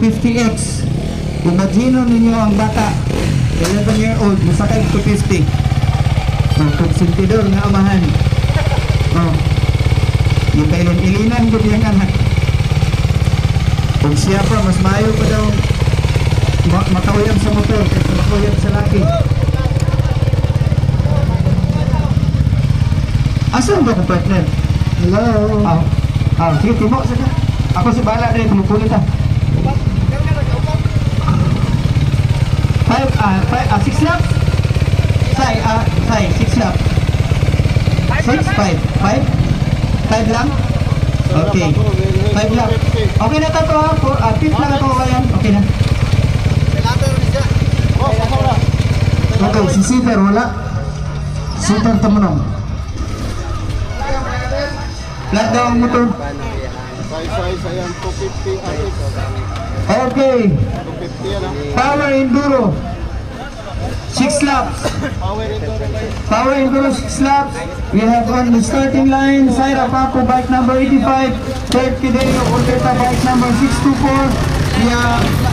250X. Imagine ninyo ang bata, 11-year-old, masakay 250. Sintidor nga amahan. Yung kailin-ilinan ko yung anak. Kung siya pa, mas mayo pa daw makawayam sa motor kasi makawayam sa laki. Asan ba ko partner? Hello. Sige, timo sa ka. Ako si Bala rin, tumukulit ah. 6 laps? Say, 6 laps. 6, 5 lang? Okay. 5 laps. Okay na ito ha? 5 lang ito kayan. Okay na. Okay, si Sider wala. Sider tamunong. Lahat daw ang motor. Size ayan 250 Okay. 250 yan. Power Enduro 6 laps. Power Enduro 6 laps. We have on the starting line Saira Paco bike number 85, third Fidelio Orteta bike number 624,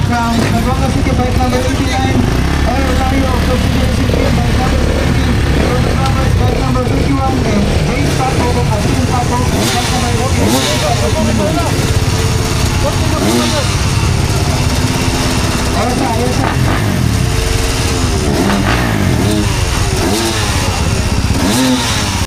from Nagwanga City bike number 89,